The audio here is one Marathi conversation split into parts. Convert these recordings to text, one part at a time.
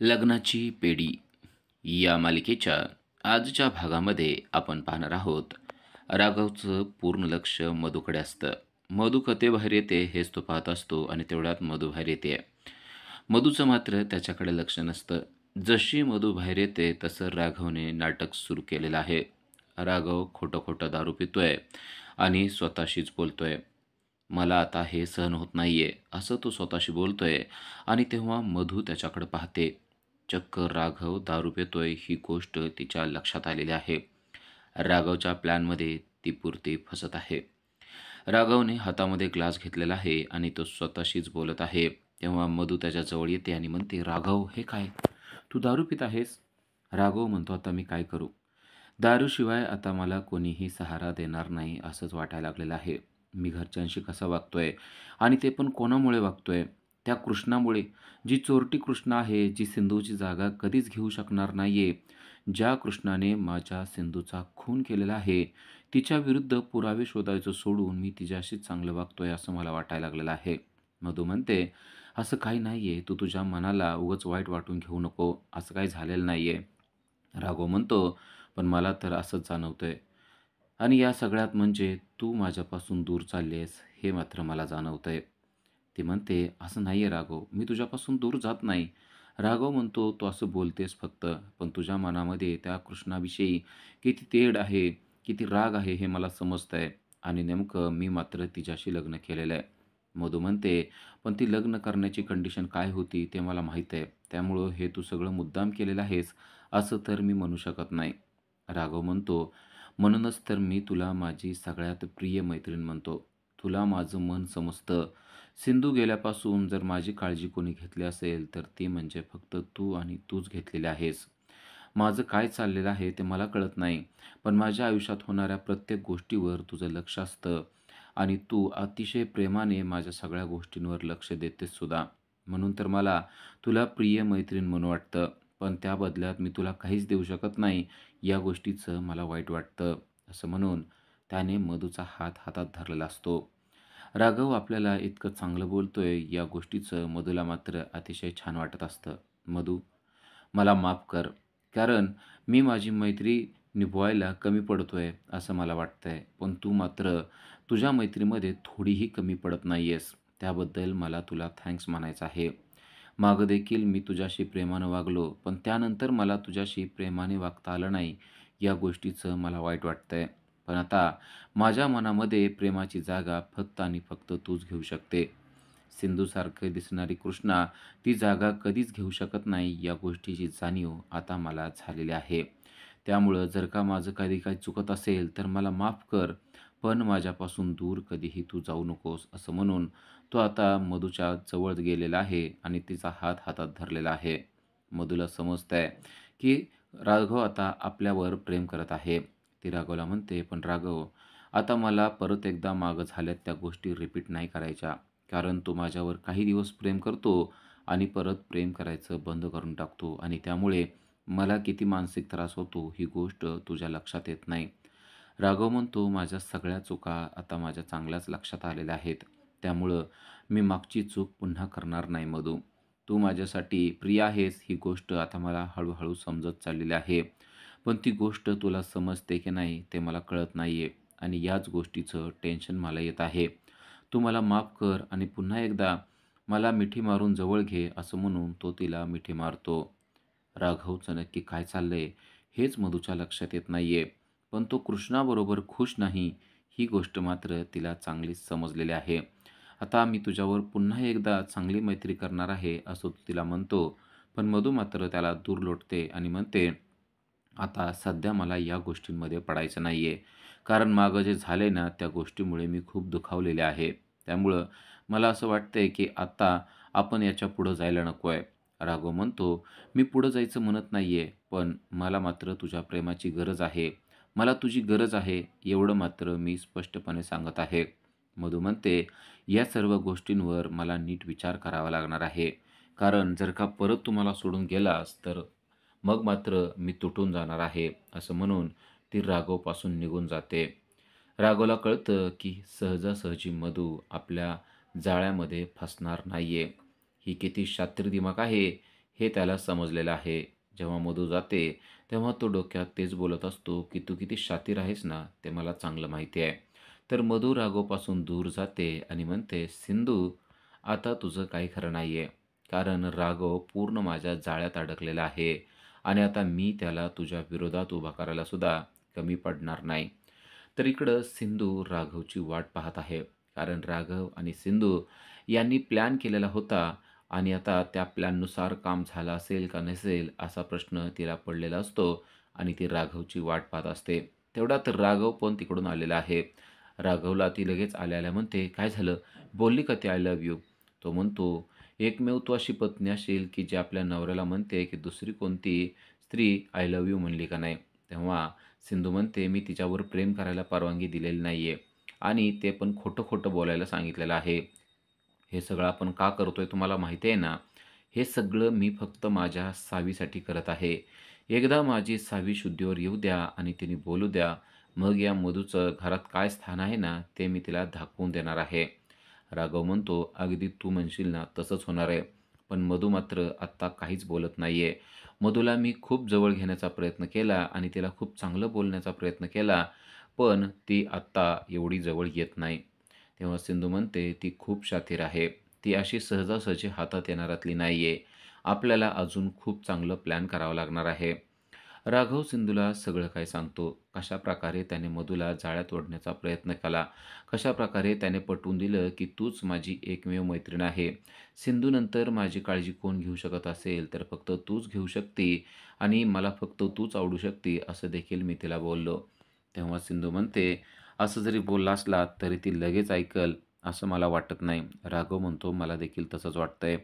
लग्नाची पेढी या मालिकेच्या आजच्या भागामध्ये आपण पाहणार आहोत. राघवचं पूर्ण लक्ष मधूकडे असतं. मधू कथेबाहेर येते हेच तो पाहत असतो आणि तेवढ्यात मधू बाहेर येते. मधूचं मात्र त्याच्याकडे लक्ष नसतं. जशी मधू बाहेर येते तसं राघवने नाटक सुरू केलेलं आहे. राघव खोटं खोटं दारू पितोय आणि स्वतःशीच बोलतोय. मला आता हे सहन होत नाहीये असं तो स्वतःशी बोलतोय आणि तेव्हा मधू त्याच्याकडे पाहते. चक्क राघव दारू पितोय ही गोष्ट तिच्या लक्षात आलेली आहे. राघवच्या प्लॅनमध्ये ती पुरती फसत आहे. राघवने हातामध्ये ग्लास घेतलेला आहे आणि तो स्वतःशीच बोलत आहे. तेव्हा मधू त्याच्या जवळ येते आणि म्हणते, "राघव, हे काय? तू दारू पित आहेस?" राघव म्हणतो, "आता मी काय करू? दारूशिवाय आता मला कोणीही सहारा देणार नाही असंच वाटायला लागलेलं आहे. मी घरच्यांशी कसा वागतोय आणि ते पण कोणामुळे वागतोय? त्या कृष्णामुळे. जी चोरटी कृष्णा आहे, जी सिंधूची जागा कधीच घेऊ शकणार नाहीये. ज्या कृष्णाने माझ्या सिंधूचा खून केलेला आहे, तिच्याविरुद्ध पुरावे शोधायचं सोडून मी तिच्याशीच चांगलं वागतोय असं मला वाटायला लागलेलं आहे." मधू म्हणते, "असं काही नाहीये. तू तुझ्या मनाला उगाच वाईट वाटून घेऊ नको. असं काही झालेलं नाहीये." राघव म्हणतो, "पण मला तर असंच जाणवतंय. आणि या सगळ्यात म्हणजे तू माझ्यापासून दूर चालली आहेस, हे मात्र मला जाणवतंय." ती म्हणते, "असं नाहीये राघव, मी तुझ्यापासून दूर जात नाही." राघव म्हणतो, "तू असं बोलतेस फक्त, पण तुझ्या मनामध्ये त्या कृष्णाविषयी किती तेढ आहे, किती राग आहे हे मला समजतंय आणि नेमकं मी मात्र तिच्याशी लग्न केलेलं आहे." मधू म्हणते, "पण ती लग्न करण्याची कंडिशन काय होती ते मला माहीत आहे. त्यामुळं हे तू सगळं मुद्दाम केलेलं आहेस असं तर मी म्हणू शकत नाही." राघव म्हणतो, "म्हणूनच तर मी तुला माझी सगळ्यात प्रिय मैत्रीण म्हणतो. तुला माझं मन समजतं. सिंधू गेल्यापासून जर माझी काळजी कोणी घेतली असेल, तर ती म्हणजे फक्त तू आणि तूच घेतलेली आहेस. माझं काय चाललेलं आहे ते मला कळत नाही, पण माझ्या आयुष्यात होणाऱ्या प्रत्येक गोष्टीवर तुझं लक्ष असतं आणि तू अतिशय प्रेमाने माझ्या सगळ्या गोष्टींवर लक्ष देतेस सुद्धा. म्हणून तर मला तुला प्रिय मैत्रीण म्हणून वाटतं. पण त्या बदल्यात मी तुला काहीच देऊ शकत नाही, या गोष्टीचं मला वाईट वाटतं." असं म्हणून त्याने मधूचा हात हातात धरलेला असतो. राघव आपल्याला इतकं चांगलं बोलतोय या गोष्टीचं मधूला मात्र अतिशय छान वाटत असतं. "मधू, मला माफ कर. कारण मी माझी मैत्री निभवायला कमी पडतोय असं मला वाटतंय. पण तू मात्र तुझ्या मैत्रीमध्ये थोडीही कमी पडत नाहीयेस. त्याबद्दल मला तुला थँक्स म्हणायचं आहे. मागं देखील मी तुझ्याशी प्रेमानं वागलो, पण त्यानंतर मला तुझ्याशी प्रेमाने वागता आलं नाही, या गोष्टीचं मला वाईट वाटतंय. पण आता माझ्या मनामध्ये प्रेमाची जागा फक्त आणि फक्त तूच घेऊ शकते. सिंधूसारखं दिसणारी कृष्णा ती जागा कधीच घेऊ शकत नाही, या गोष्टीची जाणीव आता मला झालेली आहे. त्यामुळं जर का माझं कधी काही चुकत असेल तर मला माफ कर, पण माझ्यापासून दूर कधीही तू जाऊ नकोस." असं म्हणून तो आता मधूच्या जवळ गेलेला आहे आणि तिचा हात हातात धरलेला आहे. मधूला समजतंय की राघव आता आपल्यावर प्रेम करत आहे. ती राघवला म्हणते, "पण राघव, आता मला परत एकदा मागं झाल्यात त्या गोष्टी रिपीट नाही करायच्या. कारण तू माझ्यावर काही दिवस प्रेम करतो आणि परत प्रेम करायचं बंद करून टाकतो आणि त्यामुळे मला किती मानसिक त्रास होतो ही गोष्ट तुझ्या लक्षात येत नाही." राघव म्हणतो, "माझ्या सगळ्या चुका आता माझ्या चांगल्याच लक्षात आलेल्या आहेत. त्यामुळं मी मागची चूक पुन्हा करणार नाही मधू. तू माझ्यासाठी प्रिय आहेस ही गोष्ट आता मला हळू समजत चाललेली आहे. पण ती गोष्ट तुला समजते की नाही ते मला कळत नाहीये आणि याच गोष्टीचं टेन्शन मला येत आहे. तू मला माफ कर आणि पुन्हा एकदा मला मिठी मारून जवळ घे." असं म्हणून तो तिला मिठी मारतो. राघवचं नक्की काय चाललंय हेच मधूच्या लक्षात येत नाहीये. पण तो कृष्णाबरोबर खुश नाही, ही गोष्ट मात्र तिला चांगलीच समजलेली आहे. "आता मी तुझ्यावर पुन्हा एकदा चांगली मैत्री करणार आहे," असं तो तिला म्हणतो. पण मधू मात्र त्याला दूर लोटते आणि म्हणते, "आता सध्या मला या गोष्टींमध्ये पडायचं नाहीये. कारण मागं जे झालंय ना, त्या गोष्टीमुळे मी खूप दुखावलेले आहे. त्यामुळं मला असं वाटतंय, की आता आपण याच्या पुढं जायला नको आहे." राघव म्हणतो, "मी पुढं जायचं म्हणत नाहीये, पण मला मात्र तुझ्या प्रेमाची गरज आहे. मला तुझी गरज आहे, एवढं मात्र मी स्पष्टपणे सांगत आहे." मधू म्हणते, "या सर्व गोष्टींवर मला नीट विचार करावा लागणार आहे. कारण जर का परत तू मला सोडून गेलास, तर मग मात्र मी तुटून जाणार आहे." असं म्हणून ती राघवपासून निघून जाते. राघवला कळतं, की सहजासहजी मधू आपल्या जाळ्यामध्ये फसणार नाहीये. ही किती शातिर दिमाग आहे, हे त्याला समजलेलं आहे. जेव्हा मधू जाते तेव्हा तो डोक्यात तेच बोलत असतो की तू किती शातीर आहेस ना, ते मला चांगलं माहिती आहे. तर मधू राघवपासून दूर जाते आणि म्हणते, सिंधू, आता तुझं काही खरं नाही आहे. कारण राघव पूर्ण माझ्या जाळ्यात अडकलेला आहे आणि आता मी त्याला तुझ्या विरोधात उभा करायला सुद्धा कमी पडणार नाही. तर इकडं सिंधू राघवची वाट पाहत आहे. कारण राघव आणि सिंधू यांनी प्लॅन केलेला होता आणि आता त्या प्लॅननुसार काम झालं असेल का नसेल असा प्रश्न तिला पडलेला असतो आणि ती राघवची वाट पाहत असते. तेवढ्यात राघव पण तिकडून आलेला आहे. राघवला ती लगेच आल्या म्हणते, काय झालं? बोलली का ती आय लव्ह यू? तो म्हणतो, एकमेव तू अशी पत्नी असेल की जी आपल्या नवऱ्याला म्हणते की दुसरी कोणती स्त्री आय लव्ह यू म्हणली का नाही? तेव्हा सिंधू म्हणते, मी तिच्यावर प्रेम करायला परवानगी दिलेली नाही आहे आणि ते पण खोटं-खोटं बोलायला सांगितलेलं आहे. हे सगळं आपण का करतोय तुम्हाला माहिती आहे ना? हे सगळं मी फक्त माझ्या सावीसाठी करत आहे. एकदा माझी सावी शुद्धीवर येऊ द्या आणि तिने बोलू द्या. मग या मधूचं घरात काय स्थान आहे ना, ते मी तिला दाखवून देणार आहे. राघव म्हणतो, अगदी तू म्हणशील ना तसंच होणार आहे. पण मधू मात्र आत्ता काहीच बोलत नाहीये. मधूला मी खूप जवळ घेण्याचा प्रयत्न केला आणि तिला खूप चांगलं बोलण्याचा प्रयत्न केला, पण ती आत्ता एवढी जवळ येत नाही. तेव्हा सिंधू म्हणते, ती खूप शातीर आहे. ती अशी सहजासहजी हातात येणारातली नाहीये. आपल्याला अजून खूप चांगलं प्लॅन करावं लागणार आहे. राघव सिंधूला सगळं काही सांगतो. कशाप्रकारे त्याने मधूला जाळ्यात ओढण्याचा प्रयत्न केला. कशाप्रकारे त्याने पटवून दिलं, की तूच माझी एकमेव मैत्रीण आहे. सिंधूनंतर माझी काळजी कोण घेऊ शकत असेल, तर फक्त तूच घेऊ शकते आणि मला फक्त तूच आवडू शकते, असं देखील मी तिला बोललो. तेव्हा सिंधू म्हणते, असं जरी बोलला असला तरी ती लगेच ऐकल असं मला वाटत नाही. राघव म्हणतो, मला देखील तसंच वाटतंय.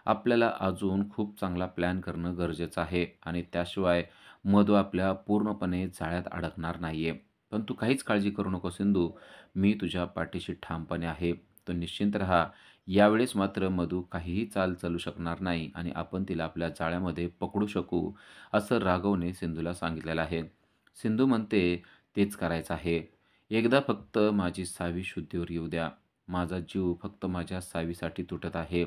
आपल्याला अजून खूप चांगला प्लॅन करणं गरजेचं आहे आणि त्याशिवाय मधू आपल्या पूर्णपणे जाळ्यात अडकणार नाहीये. पण तू काहीच काळजी करू नको सिंधू. मी तुझ्या पाठीशी ठामपणे आहे. तू निश्चिंत राहा. यावेळेस मात्र मधू काहीही चाल चालू शकणार नाही आणि आपण तिला आपल्या जाळ्यामध्ये पकडू शकू, असं राघवने सिंधूला सांगितलेलं आहे. सिंधू म्हणते, तेच करायचं आहे. एकदा फक्त माझी सावी शुद्धीवर येऊ द्या. माझा जीव फक्त माझ्या सावीसाठी तुटत आहे.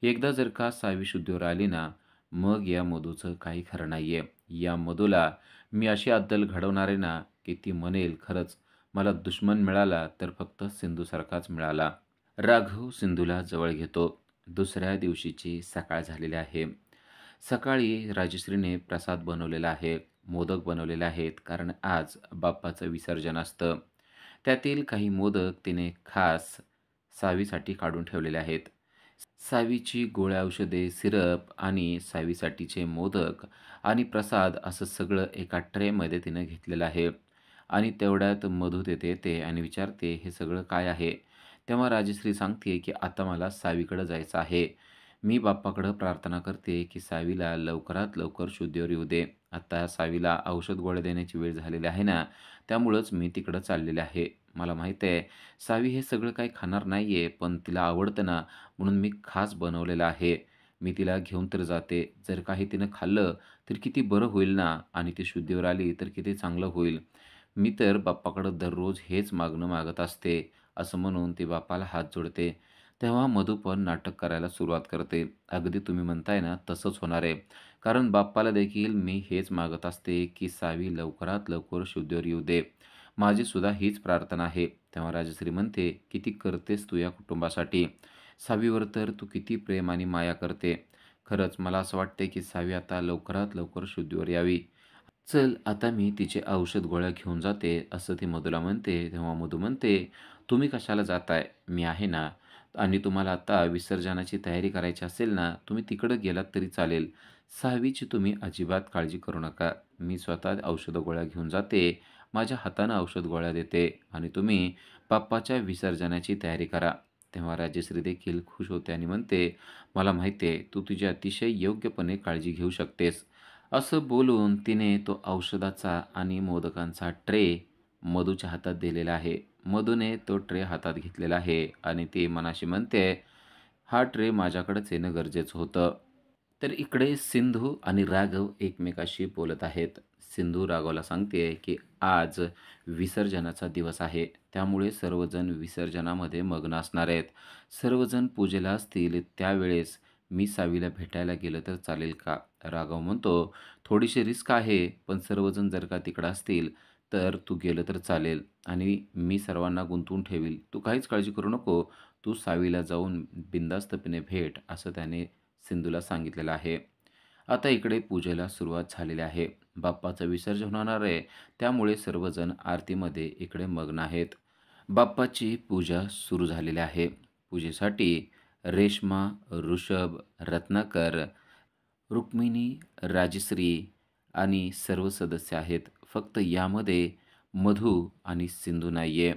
एकदा जर का सावी शुद्धीवर आली ना, मग या मधूचं काही खरं नाहीये. या मधूला मी अशी अद्दल घडवणार आहे ना, की ती म्हणेल, खरंच मला दुश्मन मिळाला तर फक्त सिंधूसारखाच मिळाला. राघव सिंधूला जवळ घेतो. दुसऱ्या दिवशीची सकाळ झालेली आहे. सकाळी राजश्रीने प्रसाद बनवलेला आहे, मोदक बनवलेले आहेत, कारण आज बाप्पाचं विसर्जन असतं. त्यातील काही मोदक तिने खास सावीसाठी काढून ठेवलेले आहेत. सावीची गोळ्या औषधे, सिरप आणि सावीसाठीचे मोदक आणि प्रसाद असं सगळं एका ट्रेमध्ये तिनं घेतलेलं आहे. आणि तेवढ्यात मधू तिथे येते आणि विचारते, हे सगळं काय आहे? तेव्हा राजश्री सांगते, की आता मला सावीकडं जायचं आहे. मी बाप्पाकडं प्रार्थना करते, की सावीला लवकरात लवकर शुद्धीवर येऊ दे. आता सावीला औषध गोळ्या देण्याची वेळ झालेली आहे ना, त्यामुळंच मी तिकडं चाललेले आहे. मला माहीत आहे, सावी हे सगळं काही खाणार नाहीये, पण तिला आवडतं ना, म्हणून मी खास बनवलेलं आहे. मी तिला घेऊन तर जाते. जर काही तिनं खाल्लं, तर किती बरं होईल ना आणि ती शुद्धीवर आली तर किती चांगलं होईल. मी तर बाप्पाकडं दररोज हेच मागणं मागत असते, असं म्हणून ती बाप्पाला हात जोडते. तेव्हा मधू पण नाटक करायला सुरुवात करते. अगदी तुम्ही म्हणताय ना, तसंच होणार आहे. कारण बाप्पाला देखील मी हेच मागत असते, की सावी लवकरात लवकर शुद्धीवर येऊ दे. माझी सुद्धा हीच प्रार्थना आहे. तेव्हा राजश्री म्हणते, किती करतेस तू या कुटुंबासाठी? सावीवर तर तू किती प्रेम आणि माया करते. खरंच मला असं वाटतंय, की सावी आता लवकरात लवकर शुद्धीवर यावी. चल आता मी तिचे औषध गोळ्या घेऊन जाते, असं ती मधूला म्हणते. तेव्हा मधू म्हणते, तुम्ही कशाला जाताय? मी आहे ना. आणि तुम्हाला आता विसर्जनाची तयारी करायची असेल ना, तुम्ही तिकडं गेलात तरी चालेल. सावीची तुम्ही अजिबात काळजी करू नका. मी स्वतः औषध गोळ्या घेऊन जाते. माझ्या हातानं औषध गोळ्या देते आणि तुम्ही बाप्पाच्या विसर्जनाची तयारी करा. तेव्हा राजश्री देखील खुश होते आणि म्हणते, मला माहिती आहे तू तुझी अतिशय योग्यपणे काळजी घेऊ शकतेस. असं बोलून तिने तो औषधाचा आणि मोदकांचा ट्रे मधूच्या हातात दिलेला आहे. मधूने तो ट्रे हातात घेतलेला आहे आणि ती मनाशी म्हणते, हा ट्रे माझ्याकडेच येणं गरजेचं होतं. तर इकडे सिंधू आणि राघव एकमेकाशी बोलत आहेत. सिंधू राघवला सांगते, की आज विसर्जनाचा दिवस आहे. त्यामुळे सर्वजण विसर्जनामध्ये मग्न असणार आहेत. सर्वजण पूजेला असतील त्यावेळेस मी सावीला भेटायला गेलं तर चालेल का? राघव म्हणतो, थोडीशी रिस्क आहे, पण सर्वजण जर का तिकडं असतील, तर तू गेलं तर चालेल आणि मी सर्वांना गुंतवून ठेवील. तू काहीच काळजी करू नको. तू सावीला जाऊन बिनधास्तपणे भेट, असं त्याने सिंधूला सांगितलेलं आहे. आता इकडे पूजेला सुरुवात झालेली आहे. बाप्पाचं विसर्जन होणार आहे, त्यामुळे सर्वजण आरतीमध्ये इकडे मग्न आहेत. बाप्पाची पूजा सुरू झालेली आहे. पूजेसाठी रेश्मा, ऋषभ, रत्नाकर, रुक्मिणी, राजश्री आणि सर्व सदस्य आहेत. फक्त यामध्ये मधू आणि सिंधू नाहीये.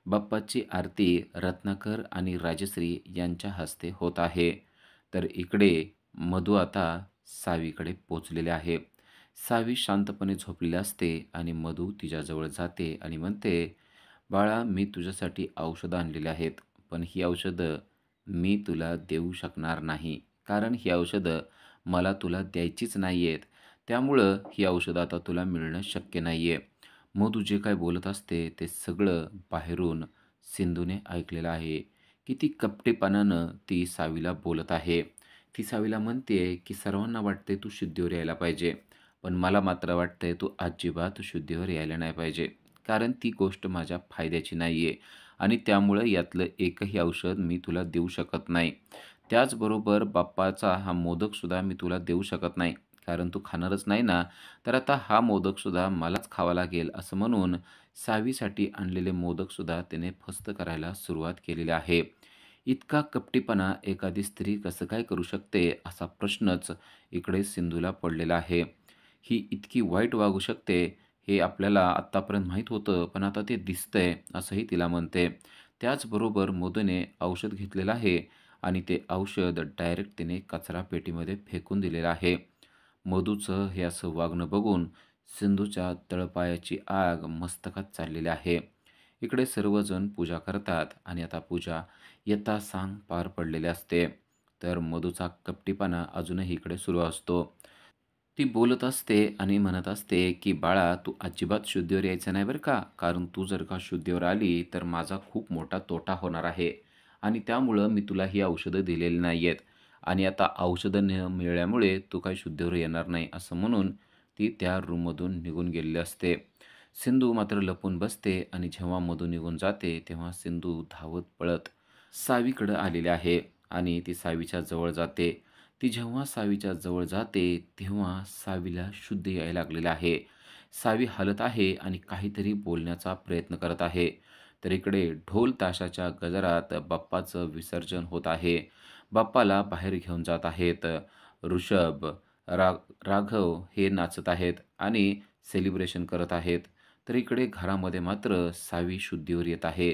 बाप्पाची आरती रत्नाकर आणि राजश्री यांच्या हस्ते होत आहे. तर इकडे मधू आता सावीकडे पोचलेले आहे. सावी शांतपणे झोपलेली असते आणि मधू तिच्याजवळ जाते आणि म्हणते, "बाळा, मी तुझ्यासाठी औषधं आणलेली आहेत. पण ही औषधं मी तुला देऊ शकणार नाही. कारण ही औषधं मला तुला द्यायचीच नाही आहेत. त्यामुळं ही औषधं आता तुला मिळणं शक्य नाही आहे." मधू जे काही बोलत असते ते सगळं बाहेरून सिंधूने ऐकलेलं आहे. किती कपटीपणानं ती सावीला बोलत आहे. ती सावीला म्हणते की सर्वांना वाटते तू शुद्धीवर यायला पाहिजे. पण मला मात्र वाटतंय तू अजिबात शुद्धीवर यायला नाही पाहिजे. कारण ती गोष्ट माझ्या फायद्याची नाही आहे आणि त्यामुळं यातलं एकही औषध मी तुला देऊ शकत नाही. त्याचबरोबर बाप्पाचा हा मोदकसुद्धा मी तुला देऊ शकत नाही. कारण तू खाणारच नाही ना, तर आता हा मोदकसुद्धा मलाच खावा लागेल, असं म्हणून सावीसाठी आणलेले मोदकसुद्धा त्याने फस्त करायला सुरुवात केलेली आहे. इतका कपटीपणा एखादी स्त्री कसं काय करू शकते, असा प्रश्नच इकडे सिंधूला पडलेला आहे. ही इतकी वाईट वागू शकते, हे आपल्याला आत्तापर्यंत माहीत होतं, पण आता ते दिसतंय, असंही तिला म्हणते. त्याचबरोबर मधूने औषध घेतलेलं आहे आणि ते औषध डायरेक्ट तिने कचरा पेटीमध्ये फेकून दिलेलं आहे. मधूचं हे असं वागणं बघून सिंधूच्या तळपायाची आग मस्तकात चाललेली आहे. इकडे सर्वजण पूजा करतात आणि आता पूजा यथासांग पार पडलेली असते. तर मधूचा कपटीपणा अजूनही इकडे सुरू असतो. ती बोलत असते आणि म्हणत असते, की "बाळा, तू अजिबात शुद्धीवर यायचं नाही बरं का. कारण तू जर का शुद्धीवर आली, तर माझा खूप मोठा तोटा होणार आहे आणि त्यामुळं मी तुला ही औषधं दिलेली नाही आहेत आणि आता औषधं न मिळाल्यामुळे तू काही शुद्धीवर येणार नाही." असं म्हणून ती त्या रूममधून निघून गेलेली असते. सिंधू मात्र लपून बसते आणि जेव्हा मधू निघून जाते, तेव्हा सिंधू धावत पळत सावीकडं आलेली आहे आणि ती सावीच्या जवळ जाते. ती जेव्हा सावीच्या जवळ जाते, तेव्हा सावीला शुद्ध यायला लागलेलं आहे. सावी हलत आहे आणि काहीतरी बोलण्याचा प्रयत्न करत आहे. तर इकडे ढोल ताशाच्या गजरात बाप्पाचं विसर्जन होत आहे. बाप्पाला बाहेर घेऊन जात आहेत. ऋषभ, रा राघव हे नाचत आहेत आणि सेलिब्रेशन करत आहेत. तर इकडे घरामध्ये मात्र सावी शुद्धीवर येत आहे.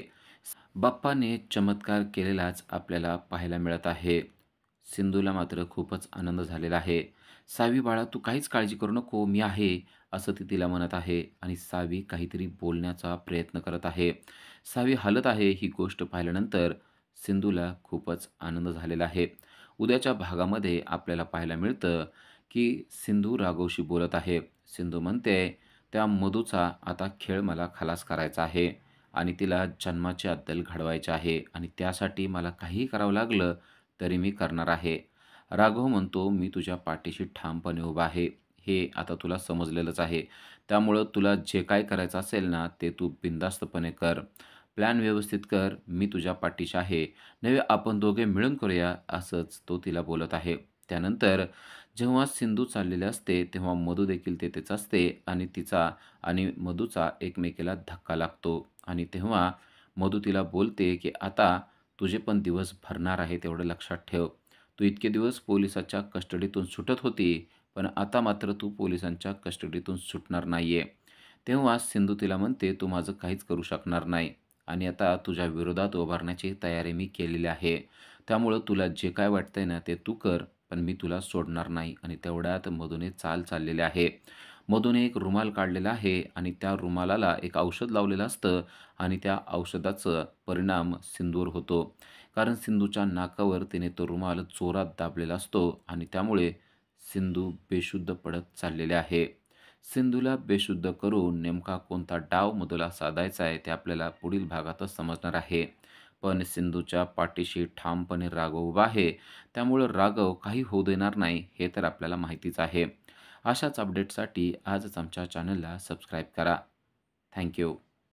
बाप्पाने चमत्कार केलेलाच आपल्याला पाहायला मिळत आहे. सिंधूला मात्र खूपच आनंद झालेला आहे. "सावी बाळा, तू काहीच काळजी करू नको, मी आहे," असं ती तिला म्हणत आहे आणि सावी काहीतरी बोलण्याचा प्रयत्न करत आहे. सावी हलत आहे ही गोष्ट पाहिल्यानंतर सिंधूला खूपच आनंद झालेला आहे. उद्याच्या भागामध्ये आपल्याला पाहायला मिळतं, की सिंधू राघवशी बोलत आहे. सिंधू म्हणते, "त्या मधूचा आता खेळ मला खलास करायचा आहे आणि तिला जन्माची अद्दल घडवायची आहे आणि त्यासाठी मला काहीही करावं लागलं तरी मी करणार आहे." राघव म्हणतो, "मी तुझ्या पाठीशी ठामपणे उभा आहे. हे आता तुला समजलेलंच आहे. त्यामुळं तुला जे काय करायचं असेल ना, ते तू बिनधास्तपणे कर. प्लॅन व्यवस्थित कर. मी तुझ्या पाठीशी आहे. नव्हे आपण दोघे मिळून करूया." असंच तो तिला बोलत आहे. त्यानंतर जेव्हा सिंधू चाललेली असते, तेव्हा मधू देखील तेथेच असते आणि तिचा आणि मधूचा एकमेकीला धक्का लागतो आणि तेव्हा मधू तिला बोलते, की "आता तुझे पण दिवस भरणार आहेत एवढं लक्षात ठेव. तू इतके दिवस पोलिसाच्या कस्टडीतून सुटत होती, पण आता मात्र तू पोलिसांच्या कस्टडीतून सुटणार नाहीये." तेव्हा सिंधू तिला म्हणते, "तू माझं काहीच करू शकणार नाही आणि आता तुझ्या विरोधात उभारण्याची तयारी मी केलेली आहे. त्यामुळं तुला जे काय वाटतंय ना, ते तू कर, पण मी तुला सोडणार नाही." आणि तेवढ्यात मधूने चाल चाललेली आहे. मधूने एक रुमाल काढलेला आहे आणि त्या रुमालाला एक औषध लावलेलं असतं आणि त्या औषधाचा परिणाम सिंधूवर होतो. कारण सिंधूच्या नाकावर तिने तो रुमाल जोरात दाबलेला असतो आणि त्यामुळे सिंधू बेशुद्ध पडत चाललेले आहे. सिंधूला बेशुद्ध करून नेमका कोणता डाव मधूला साधायचा आहे ते आपल्याला पुढील भागातच समजणार आहे. पण सिंधूच्या पाठीशी ठामपणे राघव उभा आहे. त्यामुळं राघव काही होऊ देणार नाही हे तर आपल्याला माहितीच आहे. अशाच अपडेटसाठी आजच आमच्या चॅनलला सबस्क्राईब करा. Thank you.